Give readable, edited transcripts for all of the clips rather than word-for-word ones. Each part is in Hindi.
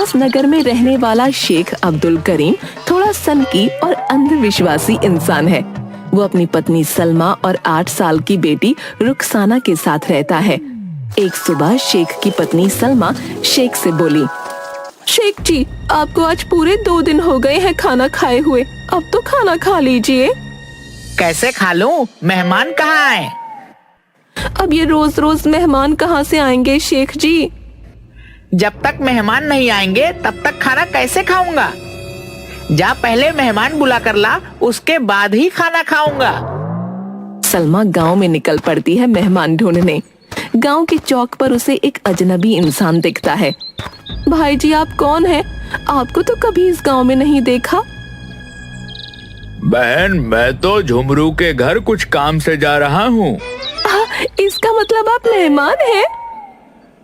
उस नगर में रहने वाला शेख अब्दुल करीम थोड़ा सनकी और अंधविश्वासी इंसान है। वो अपनी पत्नी सलमा और 8 साल की बेटी रुखसाना के साथ रहता है। एक सुबह शेख की पत्नी सलमा शेख से बोली, शेख जी, आपको आज पूरे 2 दिन हो गए हैं खाना खाए हुए, अब तो खाना खा लीजिए। कैसे खा लूं? मेहमान कहाँ है? अब ये रोज रोज मेहमान कहाँ से आएंगे शेख जी? जब तक मेहमान नहीं आएंगे तब तक खाना कैसे खाऊंगा? जा पहले मेहमान बुला कर ला, उसके बाद ही खाना खाऊंगा। सलमा गांव में निकल पड़ती है मेहमान ढूंढने। गांव के चौक पर उसे एक अजनबी इंसान दिखता है। भाई जी, आप कौन हैं? आपको तो कभी इस गांव में नहीं देखा। बहन, मैं तो झुमरू के घर कुछ काम से जा रहा हूँ। इसका मतलब आप मेहमान हैं?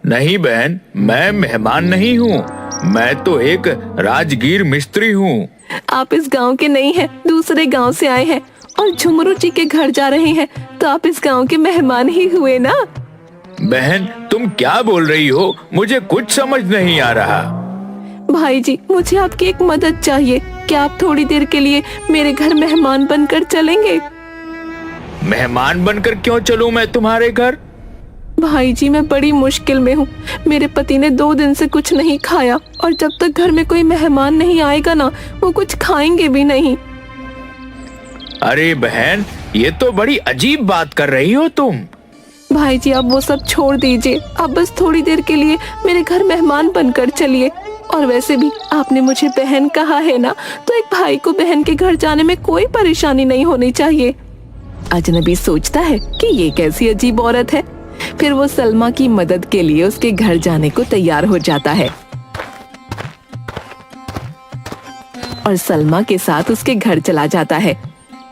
नहीं बहन, मैं मेहमान नहीं हूँ, मैं तो एक राजगीर मिस्त्री हूँ। आप इस गांव के नहीं हैं, दूसरे गांव से आए हैं और झुमरू जी के घर जा रहे हैं, तो आप इस गांव के मेहमान ही हुए ना। बहन, तुम क्या बोल रही हो? मुझे कुछ समझ नहीं आ रहा। भाई जी, मुझे आपकी एक मदद चाहिए। क्या आप थोड़ी देर के लिए मेरे घर मेहमान बनकर चलेंगे? मेहमान बनकर क्यों चलूं मैं तुम्हारे घर? भाई जी, मैं बड़ी मुश्किल में हूँ। मेरे पति ने 2 दिन से कुछ नहीं खाया और जब तक घर में कोई मेहमान नहीं आएगा ना, वो कुछ खाएंगे भी नहीं। अरे बहन, ये तो बड़ी अजीब बात कर रही हो तुम। भाई जी, आप वो सब छोड़ दीजिए, आप बस थोड़ी देर के लिए मेरे घर मेहमान बनकर चलिए। और वैसे भी आपने मुझे बहन कहा है ना, तो एक भाई को बहन के घर जाने में कोई परेशानी नहीं होनी चाहिए। अजनबी सोचता है कि ये कैसी अजीब औरत है। फिर वो सलमा की मदद के लिए उसके घर जाने को तैयार हो जाता है और सलमा के साथ उसके घर चला जाता है।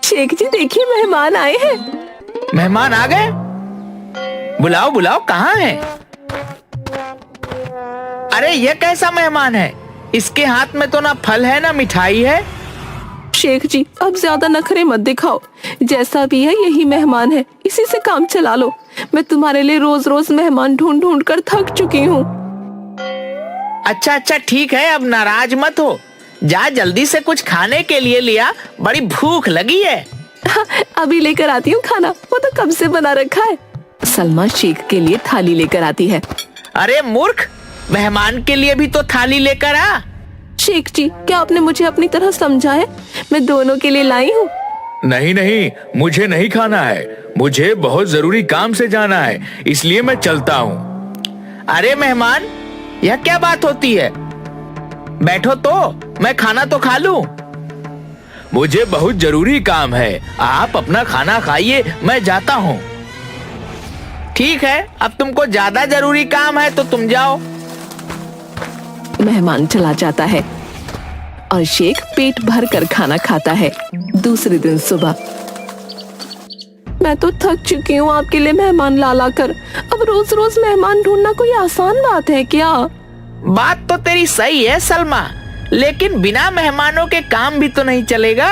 शेख जी, देखिए मेहमान आए हैं। मेहमान आ गए? बुलाओ बुलाओ, कहाँ है? अरे ये कैसा मेहमान है? इसके हाथ में तो ना फल है ना मिठाई है। शेख जी, अब ज्यादा नखरे मत दिखाओ। जैसा भी है यही मेहमान है, इसी से काम चला लो। मैं तुम्हारे लिए रोज रोज मेहमान ढूंढ ढूंढ कर थक चुकी हूँ। अच्छा अच्छा, ठीक है, अब नाराज मत हो। जा जल्दी से कुछ खाने के लिए लिया, बड़ी भूख लगी है। अभी लेकर आती हूँ खाना, वो तो कब से बना रखा है। सलमा शेख के लिए थाली लेकर आती है। अरे मूर्ख, मेहमान के लिए भी तो थाली लेकर आ। शेख जी, क्या आपने मुझे अपनी तरह समझा है? मैं दोनों के लिए लाई हूँ। नहीं नहीं, मुझे नहीं खाना है, मुझे बहुत जरूरी काम से जाना है, इसलिए मैं चलता हूँ। अरे मेहमान, यह क्या बात होती है? बैठो तो मैं खाना तो खा लूं। मुझे बहुत जरूरी काम है, आप अपना खाना खाइए, मैं जाता हूँ। ठीक है, अब तुमको ज्यादा जरूरी काम है तो तुम जाओ। मेहमान चला जाता है और शेख पेट भर कर खाना खाता है। दूसरे दिन सुबह, मैं तो थक चुकी हूँ आपके लिए मेहमान ला ला कर। अब रोज रोज मेहमान ढूंढना कोई आसान बात है क्या? बात तो तेरी सही है सलमा, लेकिन बिना मेहमानों के काम भी तो नहीं चलेगा।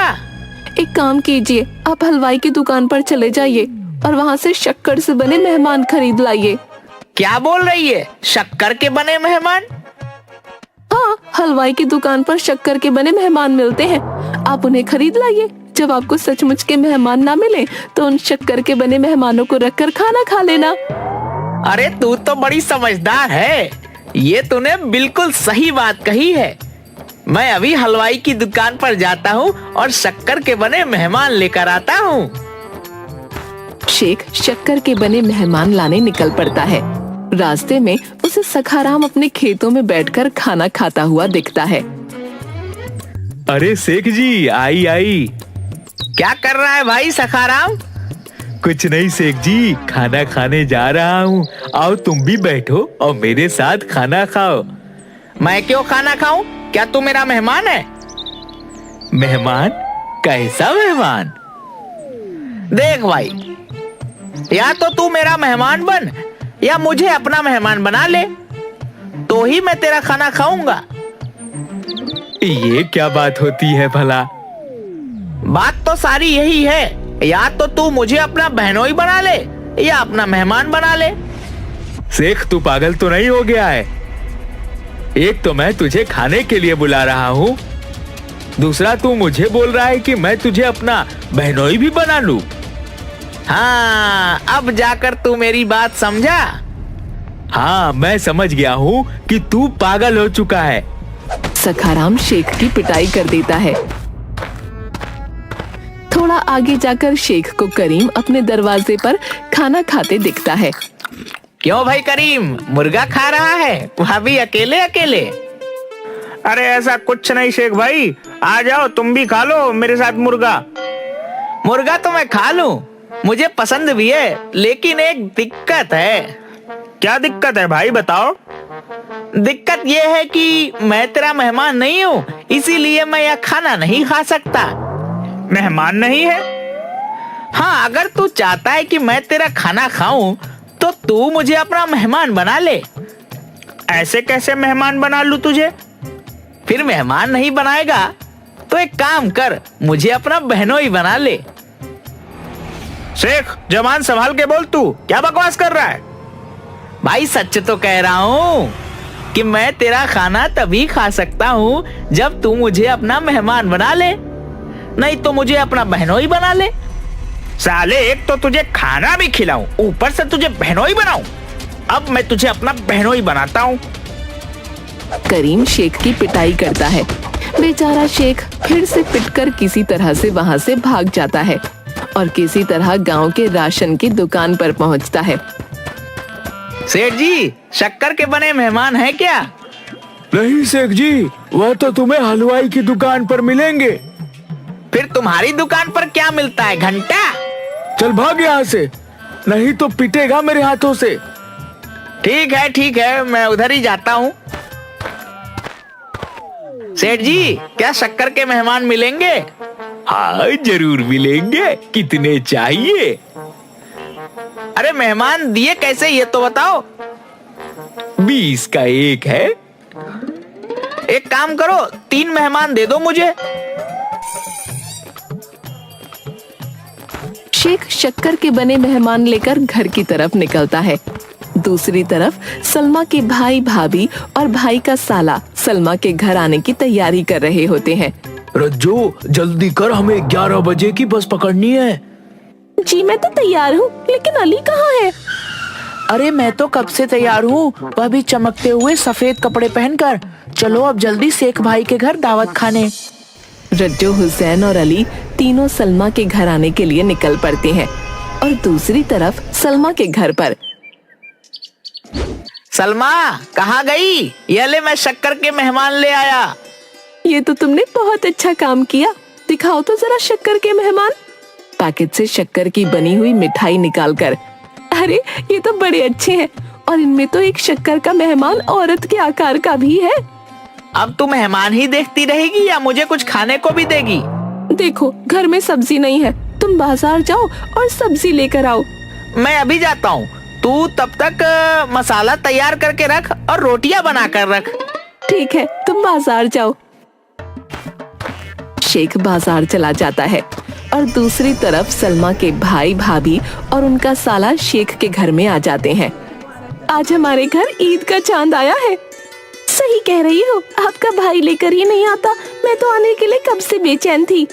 एक काम कीजिए, आप हलवाई की दुकान पर चले जाइए और वहाँ से शक्कर से बने मेहमान खरीद लाइए। क्या बोल रही है? शक्कर के बने मेहमान? हाँ, हलवाई की दुकान पर शक्कर के बने मेहमान मिलते हैं, आप उन्हें खरीद लाइए। जब आपको सचमुच के मेहमान ना मिले तो उन शक्कर के बने मेहमानों को रखकर खाना खा लेना। अरे तू तो बड़ी समझदार है, ये तूने बिल्कुल सही बात कही है। मैं अभी हलवाई की दुकान पर जाता हूँ और शक्कर के बने मेहमान लेकर आता हूँ। शेख शक्कर के बने मेहमान लाने निकल पड़ता है। रास्ते में उसे सखाराम अपने खेतों में बैठकर खाना खाता हुआ दिखता है। अरे शेख जी, आई आई। क्या कर रहा है भाई सखाराम? कुछ नहीं शेख जी, खाना खाने जा रहा हूँ, आओ तुम भी बैठो और मेरे साथ खाना खाओ। मैं क्यों खाना खाऊं? क्या तू मेरा मेहमान है? मेहमान? कैसा मेहमान? देख भाई, या तो तू मेरा मेहमान बन या मुझे अपना मेहमान बना ले, तो ही मैं तेरा खाना खाऊंगा। ये क्या बात होती है भला? बात तो सारी यही है, या तो तू मुझे अपना बहनोई बना ले या अपना मेहमान बना ले। शेख, तू पागल तो नहीं हो गया है? एक तो मैं तुझे खाने के लिए बुला रहा हूँ, दूसरा तू मुझे बोल रहा है कि मैं तुझे अपना बहनोई भी बना लूं। हाँ, अब जाकर तू मेरी बात समझा। हाँ, मैं समझ गया हूँ कि तू पागल हो चुका है। सखाराम शेख की पिटाई कर देता है। थोड़ा आगे जाकर शेख को करीम अपने दरवाजे पर खाना खाते दिखता है। क्यों भाई करीम, मुर्गा खा रहा है, वह भी अकेले अकेले? अरे ऐसा कुछ नहीं शेख भाई, आ जाओ तुम भी खा लो मेरे साथ मुर्गा। मुर्गा तो मैं खा लूं, मुझे पसंद भी है, लेकिन एक दिक्कत है। क्या दिक्कत है भाई, बताओ। दिक्कत यह है कि मैं तेरा मेहमान नहीं हूँ, इसीलिए मैं यह खाना नहीं खा सकता। मेहमान नहीं है? हाँ, अगर तू चाहता है कि मैं तेरा खाना खाऊं, तो तू मुझे अपना मेहमान बना ले। ऐसे कैसे मेहमान बना लूं तुझे? फिर मेहमान नहीं बनाएगा तो एक काम कर, मुझे अपना बहनोई बना ले। शेख, जबान संभाल के बोल, तू क्या बकवास कर रहा है? भाई सच तो कह रहा हूँ कि मैं तेरा खाना तभी खा सकता हूँ जब तू मुझे अपना मेहमान बना ले, नहीं तो मुझे अपना बहनोई बना ले। साले, एक तो तुझे खाना भी खिलाऊं, ऊपर से तुझे बहनोई बनाऊं। अब मैं तुझे अपना बहनोई बनाता हूँ। करीम शेख की पिटाई करता है। बेचारा शेख फिर से पिटकर किसी तरह से वहाँ से भाग जाता है और किसी तरह गांव के राशन की दुकान पर पहुँचता है। सेठ जी, शक्कर के बने मेहमान हैं क्या? नहीं शेख जी, वह तो तुम्हें हलवाई की दुकान पर मिलेंगे। फिर तुम्हारी दुकान पर क्या मिलता है, घंटा? चल भाग यहाँ से, नहीं तो पिटेगा मेरे हाथों से। ठीक है, मैं उधर ही जाता हूँ। सेठ जी, क्या शक्कर के मेहमान मिलेंगे? हाँ जरूर मिलेंगे, कितने चाहिए? अरे मेहमान दिए कैसे, ये तो बताओ। 20 का एक है। एक काम करो, 3 मेहमान दे दो मुझे। शेख शक्कर के बने मेहमान लेकर घर की तरफ निकलता है। दूसरी तरफ सलमा के भाई भाभी और भाई का साला सलमा के घर आने की तैयारी कर रहे होते हैं। रज्जो, जल्दी कर, हमें 11 बजे की बस पकड़नी है। जी मैं तो तैयार हूँ, लेकिन अली कहाँ है? अरे मैं तो कब से तैयार हूँ, वह भी चमकते हुए सफेद कपड़े पहनकर। चलो अब जल्दी शेख भाई के घर दावत खाने। रज्जो, हुसैन और अली तीनों सलमा के घर आने के लिए निकल पड़ते हैं और दूसरी तरफ सलमा के घर पर सलमा कहाँ गई? ये ले, मैं शक्कर के मेहमान ले आया। ये तो तुमने बहुत अच्छा काम किया, दिखाओ तो जरा शक्कर के मेहमान। पैकेट से शक्कर की बनी हुई मिठाई निकालकर, अरे ये तो बड़े अच्छे हैं और इनमें तो एक शक्कर का मेहमान औरत के आकार का भी है। अब तू मेहमान ही देखती रहेगी या मुझे कुछ खाने को भी देगी? देखो घर में सब्जी नहीं है, तुम बाजार जाओ और सब्जी लेकर आओ। मैं अभी जाता हूँ, तू तब तक मसाला तैयार करके रख और रोटियां बना कर रख। ठीक है, तुम बाजार जाओ। शेख बाजार चला जाता है और दूसरी तरफ सलमा के भाई भाभी और उनका साला शेख के घर में आ जाते हैं। आज हमारे घर ईद का चांद आया है। सही कह रही हो, आपका भाई लेकर ही नहीं आता, मैं तो आने के लिए कब से बेचैन थी।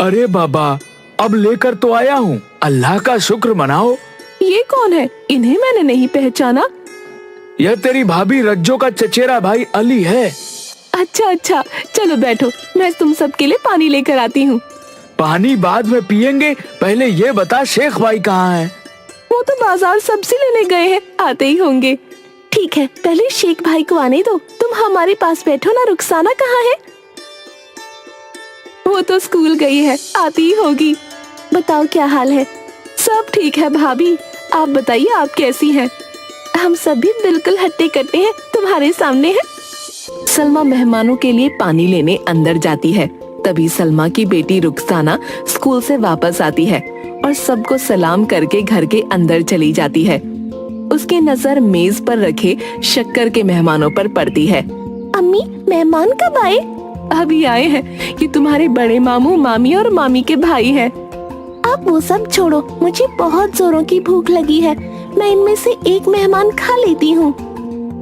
अरे बाबा, अब लेकर तो आया हूँ, अल्लाह का शुक्र मनाओ। ये कौन है? इन्हें मैंने नहीं पहचाना। यह तेरी भाभी रज्जो का चचेरा भाई अली है। अच्छा, चलो बैठो, मैं तुम सबके लिए पानी लेकर आती हूँ। पानी बाद में पियेंगे, पहले ये बता शेख भाई कहाँ है? वो तो बाजार सब्जी लेने गए हैं, आते ही होंगे। ठीक है, पहले शेख भाई को आने दो, तुम हमारे पास बैठो ना। रुखसाना कहाँ है? वो तो स्कूल गई है, आती ही होगी। बताओ क्या हाल है? सब ठीक है भाभी, आप बताइए आप कैसी हैं? हम सब भी बिल्कुल हट्टे कट्टे हैं, तुम्हारे सामने हैं। सलमा मेहमानों के लिए पानी लेने अंदर जाती है। तभी सलमा की बेटी रुखसाना स्कूल से वापस आती है और सबको सलाम करके घर के अंदर चली जाती है। उसकी नजर मेज पर रखे शक्कर के मेहमानों पर पड़ती है। अम्मी, मेहमान कब आए? अभी आए हैं, ये तुम्हारे बड़े मामू, मामी और मामी के भाई हैं। आप वो सब छोड़ो, मुझे बहुत जोरों की भूख लगी है, मैं इनमें से एक मेहमान खा लेती हूँ।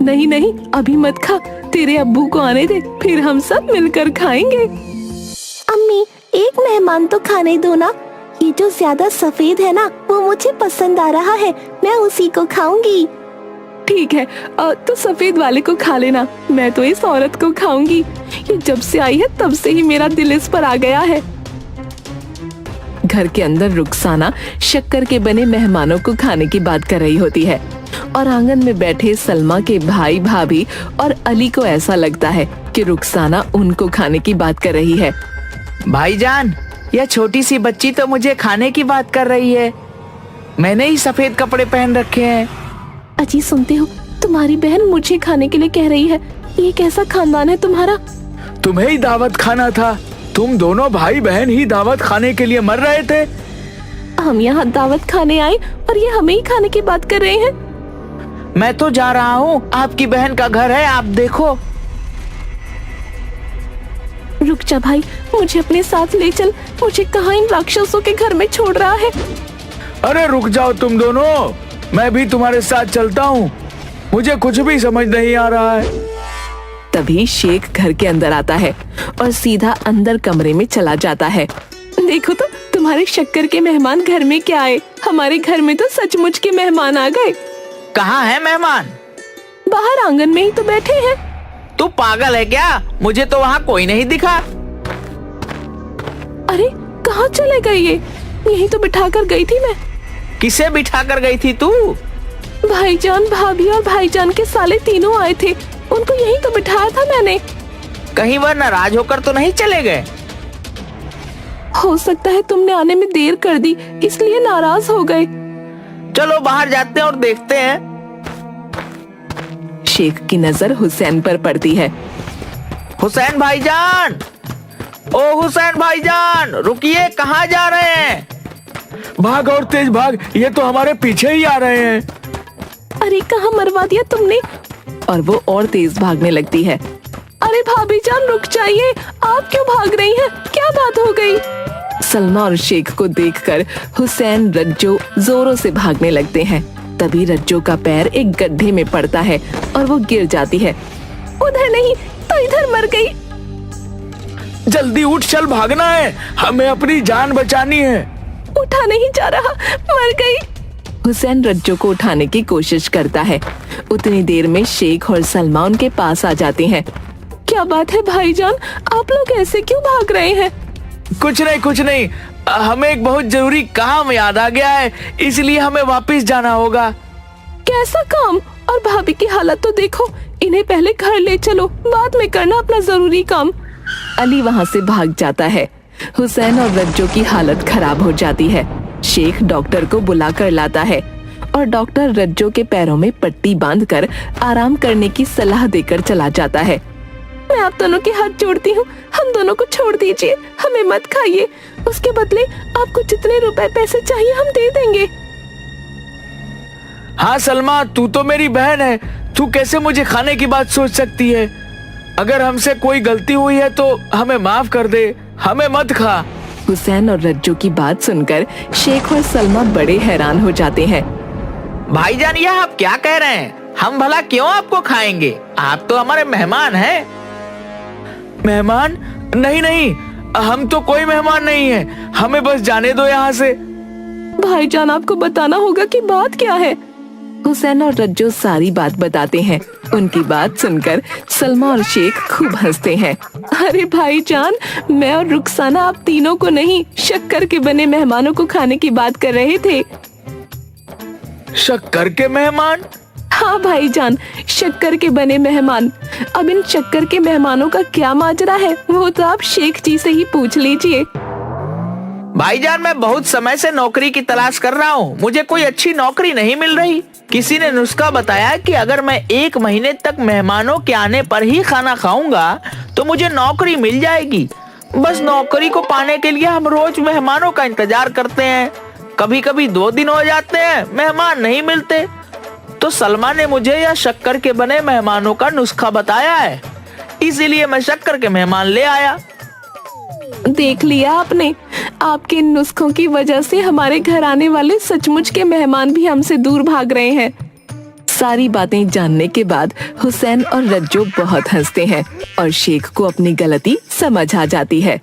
नहीं, अभी मत खा, तेरे अब्बू को आने दे, फिर हम सब मिलकर खाएंगे। अम्मी, एक मेहमान तो खाने दो ना। ये जो ज्यादा सफेद है ना, वो मुझे पसंद आ रहा है, मैं उसी को खाऊंगी। ठीक है, तो सफेद वाले को खा लेना, मैं तो इस औरत को खाऊंगी। ये जब से आई है तब से ही मेरा दिल इस पर आ गया है। घर के अंदर रुखसाना शक्कर के बने मेहमानों को खाने की बात कर रही होती है और आंगन में बैठे सलमा के भाई भाभी और अली को ऐसा लगता है कि रुखसाना उनको खाने की बात कर रही है। भाईजान, यह छोटी सी बच्ची तो मुझे खाने की बात कर रही है। मैंने ही सफेद कपड़े पहन रखे हैं। अजी, सुनते हो, तुम्हारी बहन मुझे खाने के लिए कह रही है। ये कैसा खानदान है तुम्हारा? तुम्हें ही दावत खाना था। तुम दोनों भाई बहन ही दावत खाने के लिए मर रहे थे। हम यहाँ दावत खाने आए और ये हमें ही खाने की बात कर रहे हैं। मैं तो जा रहा हूँ, आपकी बहन का घर है, आप देखो। रुक जा भाई, मुझे अपने साथ ले चल। मुझे कहाँ इन राक्षसों के घर में छोड़ रहा है? अरे रुक जाओ तुम दोनों, मैं भी तुम्हारे साथ चलता हूँ। मुझे कुछ भी समझ नहीं आ रहा है। तभी शेख घर के अंदर आता है और सीधा अंदर कमरे में चला जाता है। देखो तो, तुम्हारे शक्कर के मेहमान घर में क्या आए। हमारे घर में तो सचमुच के मेहमान आ गए। कहाँ है मेहमान? बाहर आंगन में ही तो बैठे हैं। तू पागल है क्या? मुझे तो वहाँ कोई नहीं दिखा। अरे कहाँ चले गए ये? यहीं तो बिठा कर गई थी मैं। किसे बिठा कर गई थी तू? भाईजान, भाभी और भाईजान के साले तीनों आए थे, उनको यहीं तो बिठाया था मैंने। कहीं वह नाराज होकर तो नहीं चले गए? हो सकता है तुमने आने में देर कर दी, इसलिए नाराज हो गए। चलो बाहर जाते हैं और देखते हैं। शेख की नजर हुसैन पर पड़ती है। हुसैन भाईजान, ओ हुसैन भाईजान, रुकिए, कहाँ जा रहे हैं? भाग और तेज भाग, ये तो हमारे पीछे ही आ रहे हैं। अरे कहाँ मरवा दिया तुमने? और वो और तेज भागने लगती है। अरे भाभी जान, रुक जाइए, आप क्यों भाग रही हैं? क्या बात हो गई? सलमा और शेख को देखकर हुसैन रज्जो जोरों से भागने लगते हैं। तभी रज्जो का पैर एक गड्ढे में पड़ता है और वो गिर जाती है। उधर नहीं तो इधर मर गई। जल्दी उठ, चल, भागना है, हमें अपनी जान बचानी है। उठा नहीं जा रहा, मर गई। हुसैन रज्जो को उठाने की कोशिश करता है। उतनी देर में शेख और सलमा उनके पास आ जाते हैं। क्या बात है भाईजान, आप लोग ऐसे क्यों भाग रहे हैं? कुछ नहीं, हमें एक बहुत जरूरी काम याद आ गया है, इसलिए हमें वापस जाना होगा। कैसा काम? और भाभी की हालत तो देखो, इन्हें पहले घर ले चलो, बाद में करना अपना जरूरी काम। अली वहाँ से भाग जाता है। हुसैन और रज्जो की हालत खराब हो जाती है। शेख डॉक्टर को बुला कर लाता है और डॉक्टर रज्जो के पैरों में पट्टी बांधकर आराम करने की सलाह देकर चला जाता है। मैं आप दोनों के हाथ जोड़ती हूँ, हम दोनों को छोड़ दीजिए, हमें मत खाइए। उसके बदले आपको जितने रुपए पैसे चाहिए हम दे देंगे। हाँ सलमा, तू तो मेरी बहन है, तू कैसे मुझे खाने की बात सोच सकती है? अगर हमसे कोई गलती हुई है तो हमें माफ कर दे, हमें मत खा। हुसैन और रज्जो की बात सुनकर शेख और सलमा बड़े हैरान हो जाते हैं। भाईजान, यह आप क्या कह रहे हैं? हम भला क्यों आपको खाएंगे? आप तो हमारे मेहमान हैं। मेहमान? नहीं, हम तो कोई मेहमान नहीं है, हमें बस जाने दो यहाँ से। भाईजान, आपको बताना होगा कि बात क्या है। हुसैन और रज्जो सारी बात बताते हैं। उनकी बात सुनकर सलमा और शेख खूब हंसते हैं। अरे भाईजान, मैं और रुखसाना आप तीनों को नहीं, शक्कर के बने मेहमानों को खाने की बात कर रहे थे। शक्कर के मेहमान? हाँ भाईजान, शक्कर के बने मेहमान। अब इन शक्कर के मेहमानों का क्या माजरा है वो तो आप शेख जी से ही पूछ लीजिए। भाईजान, मैं बहुत समय से नौकरी की तलाश कर रहा हूँ, मुझे कोई अच्छी नौकरी नहीं मिल रही। किसी ने नुस्खा बताया कि अगर मैं 1 महीने तक मेहमानों के आने पर ही खाना खाऊंगा तो मुझे नौकरी मिल जाएगी। बस नौकरी को पाने के लिए हम रोज मेहमानों का इंतजार करते हैं। कभी कभी 2 दिन हो जाते हैं, मेहमान नहीं मिलते। तो सलमा ने मुझे यह शक्कर के बने मेहमानों का नुस्खा बताया है, इसीलिए मैं शक्कर के मेहमान ले आया। देख लिया आपने, आपके इन नुस्खों की वजह से हमारे घर आने वाले सचमुच के मेहमान भी हमसे दूर भाग रहे हैं। सारी बातें जानने के बाद हुसैन और रज्जो बहुत हंसते हैं और शेख को अपनी गलती समझ आ जाती है।